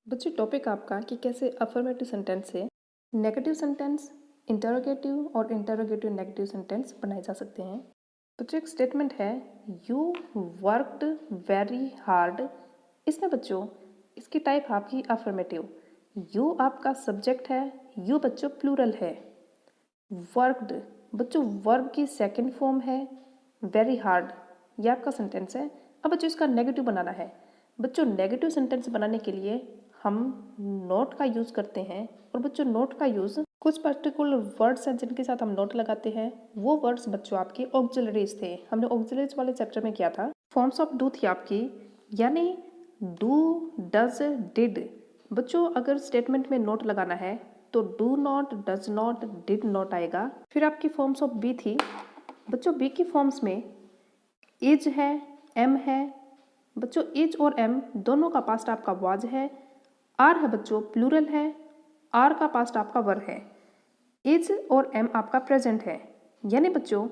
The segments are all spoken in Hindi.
बच्चों टॉपिक आपका कि कैसे अफर्मेटिव सेंटेंस से नेगेटिव सेंटेंस, इंटरोगेटिव और इंटरोगेटिव नेगेटिव सेंटेंस बनाए जा सकते हैं। बच्चों एक स्टेटमेंट है यू वर्कड वेरी हार्ड। इसमें बच्चों इसकी टाइप आपकी अफर्मेटिव। यू आपका सब्जेक्ट है, यू बच्चों प्लूरल है। वर्कड बच्चों वर्ब की सेकंड फॉर्म है। वेरी हार्ड ये आपका सेंटेंस है। अब बच्चों इसका नेगेटिव बनाना है। बच्चों नेगेटिव सेंटेंस बनाने के लिए हम नोट का यूज़ करते हैं और बच्चों नोट का यूज़ कुछ पर्टिकुलर वर्ड्स हैं जिनके साथ हम नोट लगाते हैं। वो वर्ड्स बच्चों आपके ऑक्सिलरीज थे, हमने ऑक्सिलरीज वाले चैप्टर में किया था। फॉर्म्स ऑफ डू थी आपकी, यानी डू, डज, डिड। बच्चों अगर स्टेटमेंट में नोट लगाना है तो do not, does not, did not आएगा। फिर आपकी फॉर्म्स ऑफ बी थी। बच्चों बी की फॉर्म्स में इज है, एम है। बच्चों इज और एम दोनों का पास्ट आपका वाज है। आर है बच्चों प्लूरल है, आर का पास्ट आपका वर है। इज और एम आपका प्रेजेंट है, यानी बच्चों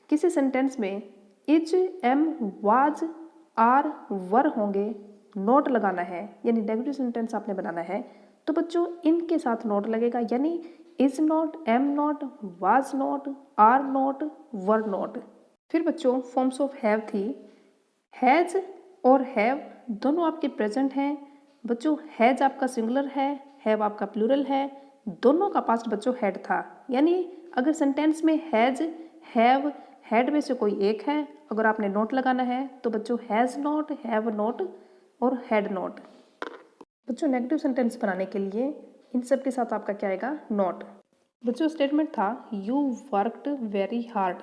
किसी सेंटेंस में इज, एम, वाज, आर, वर होंगे, नोट लगाना है यानी नेगेटिव सेंटेंस आपने बनाना है तो बच्चों इनके साथ नोट लगेगा, यानी is not, am not, was not, are not, were not. फिर बच्चों फॉर्म्स ऑफ हैव थी। हैज और हैव दोनों आपके प्रेजेंट हैं। बच्चों हैज आपका सिंगुलर है, हैव आपका प्लूरल है। दोनों का पास्ट बच्चों हैड था, यानी अगर सेंटेंस में हैज, हैव, हैड में से कोई एक है अगर आपने नोट लगाना है तो बच्चों हैज नॉट, हैव नॉट और हैड नॉट। बच्चों नेगेटिव सेंटेंस बनाने के लिए इन सब के साथ आपका क्या आएगा, नॉट। बच्चों स्टेटमेंट था यू वर्कड वेरी हार्ड।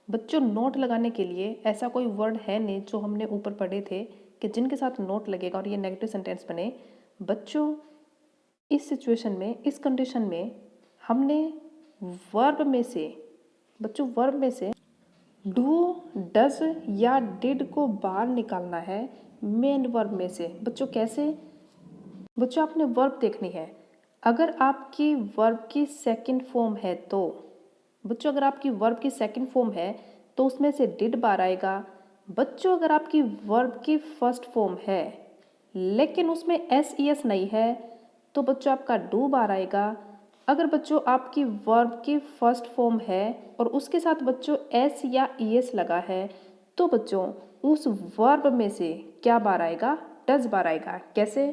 बच्चों नोट लगाने के लिए ऐसा कोई वर्ड है नहीं जो हमने ऊपर पढ़े थे कि जिनके साथ नोट लगेगा और ये नेगेटिव सेंटेंस बने। बच्चों इस सिचुएशन में, इस कंडीशन में हमने वर्ब में से, बच्चों वर्ब में से डू, डज या डिड को बाहर निकालना है मेन वर्ब में से। बच्चों कैसे? बच्चों आपने वर्ब देखनी है। अगर आपकी वर्ब की सेकंड फॉर्म है तो बच्चों अगर आपकी वर्ब की सेकंड फॉर्म है तो उसमें से डिड बार आएगा। बच्चों अगर आपकी वर्ब की फर्स्ट फॉर्म है लेकिन उसमें एस ई एस नहीं है तो बच्चों आपका डू बार आएगा। अगर बच्चों आपकी वर्ब की फर्स्ट फॉर्म है और उसके साथ बच्चों एस या ई एस लगा है तो बच्चों उस वर्ब में से क्या बार आएगा, डज बार आएगा। कैसे?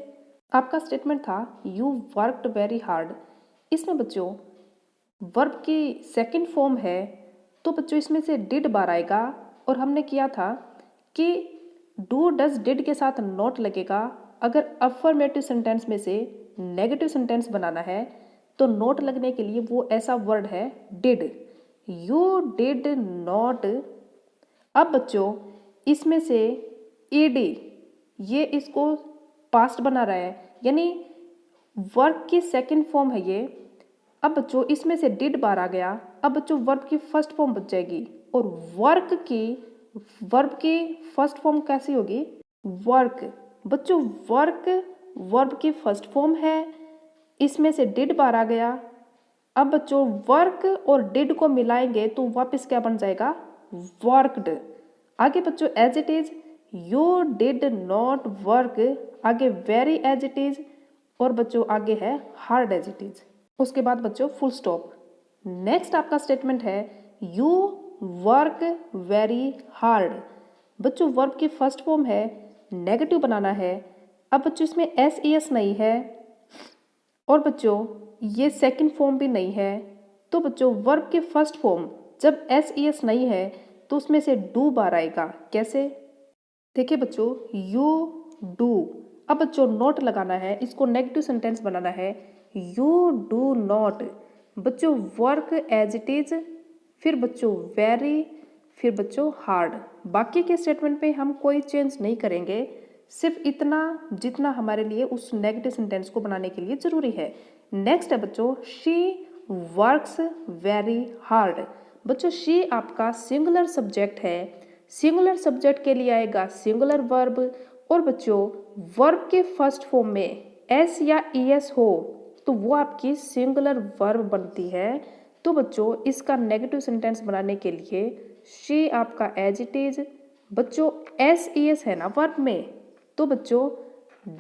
आपका स्टेटमेंट था यू वर्कड वेरी हार्ड। इसमें बच्चों वर्ब की सेकंड फॉर्म है तो बच्चों इसमें से डिड बार आएगा और हमने किया था कि डू, डज, डिड के साथ नॉट लगेगा। अगर अफर्मेटिव सेंटेंस में से नेगेटिव सेंटेंस बनाना है तो नोट लगने के लिए वो ऐसा वर्ड है डिड। You did not. अब बच्चों इसमें से ईडी ये इसको पास्ट बना रहा है, यानी वर्ब की सेकंड फॉर्म है ये। अब बच्चों इसमें से डिड बार आ गया। अब बच्चों वर्ब की फर्स्ट फॉर्म बच जाएगी और वर्ब की फर्स्ट फॉर्म कैसी होगी, वर्क। बच्चों वर्क वर्ब की फर्स्ट फॉर्म है, इसमें से डिड बार आ गया। अब बच्चों वर्क और डिड को मिलाएंगे तो वापस क्या बन जाएगा, वर्कड। आगे बच्चों as it is, you did not work, आगे वेरी एज इट इज और बच्चों आगे है हार्ड एज इट इज। उसके बाद बच्चों फुल स्टॉप। नेक्स्ट आपका स्टेटमेंट है यू वर्क वेरी हार्ड। बच्चों वर्ब की फर्स्ट फॉर्म है, नेगेटिव बनाना है। अब बच्चों इसमें एस ई एस नहीं है और बच्चों ये सेकंड फॉर्म भी नहीं है तो बच्चों वर्ब की फर्स्ट फॉर्म जब एस ई एस नहीं है तो उसमें से डू बार आएगा। कैसे? देखिए बच्चों यू डू। अब बच्चों नोट लगाना है, इसको नेगेटिव सेंटेंस बनाना है यू डू नॉट। बच्चों वर्क एज इट इज, फिर बच्चों वेरी, फिर बच्चों हार्ड। बाकी के स्टेटमेंट पे हम कोई चेंज नहीं करेंगे, सिर्फ इतना जितना हमारे लिए उस नेगेटिव सेंटेंस को बनाने के लिए जरूरी है। नेक्स्ट है बच्चों शी वर्क्स वेरी हार्ड। बच्चों शी आपका सिंगुलर सब्जेक्ट है, सिंगुलर सब्जेक्ट के लिए आएगा सिंगुलर वर्ब और बच्चों वर्ब के फर्स्ट फॉर्म में एस या ई एस हो तो वो आपकी सिंगुलर वर्ब बनती है। तो बच्चों इसका नेगेटिव सेंटेंस बनाने के लिए शी आपका एज इट इज, बच्चों एस ई एस है ना वर्ब में तो बच्चों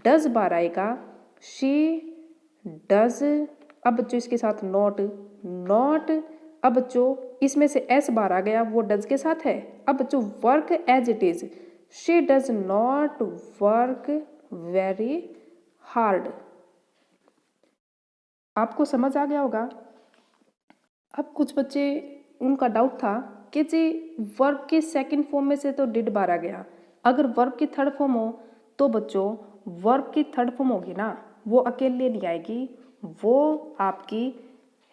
डज बार आएगा शी डज, अब बच्चों इसके साथ नॉट, नॉट, अब बच्चों इसमें से एस बाहर आ गया, वो डज के साथ है। अब बच्चों work as it is, she does not work very hard. आपको समझ आ गया होगा। अब कुछ बच्चे उनका डाउट था कि जी वर्ब के सेकंड फॉर्म में से तो डिड बाहर आ गया, अगर वर्ब की थर्ड फॉर्म हो तो बच्चों वर्ब की थर्ड फॉर्म होगी ना, वो अकेले नहीं आएगी, वो आपकी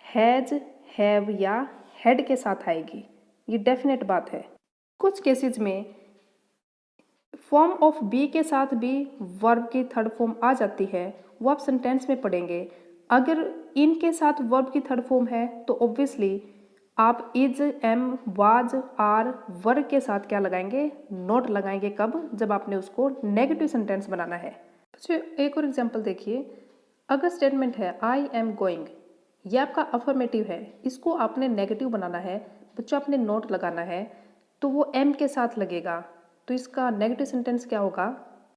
हैज, हैव या हैड के साथ आएगी, ये डेफिनेट बात है। कुछ केसेस में फॉर्म ऑफ बी के साथ भी वर्ब की थर्ड फॉर्म आ जाती है, वो आप सेंटेंस में पढ़ेंगे। अगर इन के साथ वर्ब की थर्ड फॉर्म है तो ऑब्वियसली आप इज, एम, वाज, आर, वर्ग के साथ क्या लगाएंगे, नोट लगाएंगे। कब? जब आपने उसको नेगेटिव सेंटेंस बनाना है। तो एक और एग्जांपल देखिए, अगर स्टेटमेंट है आई एम गोइंग, ये आपका अफर्मेटिव है, इसको आपने नेगेटिव बनाना है, बच्चों आपने नोट लगाना है, तो वो एम के साथ लगेगा, तो इसका नेगेटिव सेंटेंस क्या होगा,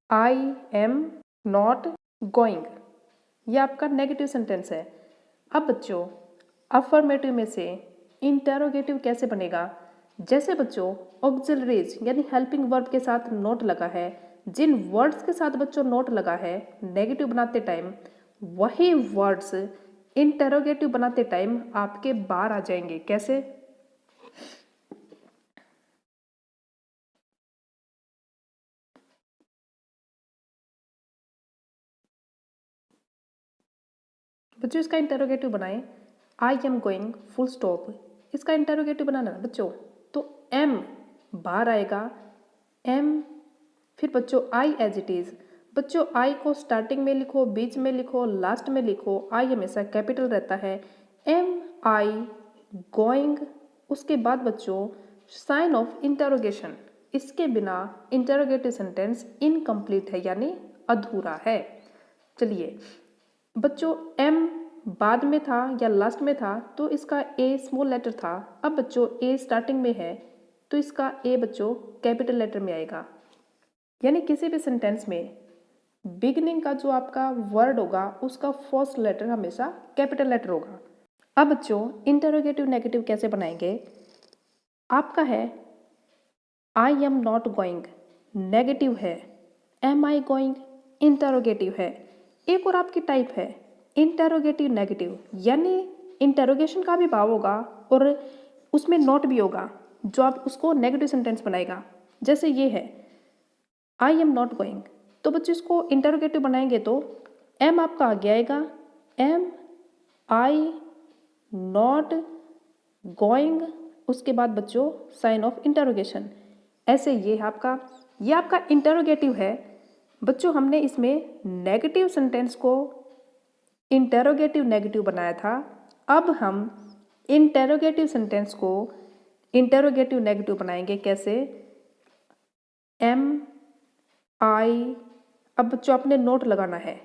आई एम नॉट गोइंग, ये आपका नेगेटिव सेंटेंस है। अब बच्चों अफर्मेटिव में से इंटेरोगेटिव कैसे बनेगा, जैसे बच्चों ऑक्सिलरीज यानी हेल्पिंग वर्ब के साथ नोट लगा है, जिन वर्ड्स के साथ बच्चों नोट लगा है नेगेटिव बनाते टाइम, वही वर्ड्स इंटेरोगेटिव बनाते टाइम आपके बाहर आ जाएंगे। कैसे? बच्चों इसका इंटेरोगेटिव बनाएं, I am going full stop, इसका इंटेरोगेटिव बनाना है बच्चों, तो एम बाहर आएगा, एम, फिर बच्चों आई एज इट इज, बच्चों आई को स्टार्टिंग में लिखो, बीच में लिखो, लास्ट में लिखो, आई हमेशा कैपिटल रहता है, एम आई गोइंग, उसके बाद बच्चों साइन ऑफ इंटेरोगेशन, इसके बिना इंटेरोगेटिव सेंटेंस इनकम्प्लीट है यानी अधूरा है। चलिए बच्चों एम बाद में था या लास्ट में था तो इसका ए स्मॉल लेटर था, अब बच्चों ए स्टार्टिंग में है तो इसका ए बच्चों कैपिटल लेटर में आएगा, यानी किसी भी सेंटेंस में बिगिनिंग का जो आपका वर्ड होगा उसका फर्स्ट लेटर हमेशा कैपिटल लेटर होगा। अब बच्चों इंटरोगेटिव नेगेटिव कैसे बनाएंगे, आपका है I am not going, negative है, एम आई गोइंग इंटरोगेटिव है। एक और आपकी टाइप है इंटरोगेटिव नेगेटिव, यानी इंटरोगेशन का भी भाव होगा और उसमें नॉट भी होगा, जो आप उसको नेगेटिव सेंटेंस बनाएगा। जैसे ये है आई एम नॉट गोइंग, तो बच्चों इसको इंटरोगेटिव बनाएंगे तो एम आपका आगे आएगा, एम आई नॉट गोइंग, उसके बाद बच्चों साइन ऑफ इंटरोगेशन। ऐसे ये आपका इंटरोगेटिव है। बच्चों हमने इसमें नेगेटिव सेंटेंस को इंटरोगेटिव नेगेटिव बनाया था, अब हम इंटरोगेटिव सेंटेंस को इंटरोगेटिव नेगेटिव बनाएंगे। कैसे? एम आई, अब बच्चों आपने नोट लगाना है,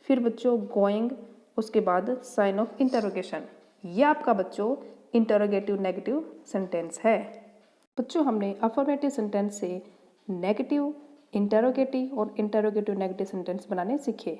फिर बच्चों गोइंग, उसके बाद साइन ऑफ इंटरोगेशन, ये आपका बच्चों इंटरोगेटिव नेगेटिव सेंटेंस है। बच्चों हमने अफर्मेटिव सेंटेंस से नेगेटिव, इंटरोगेटिव और इंटरोगेटिव नेगेटिव सेंटेंस बनाने सीखे।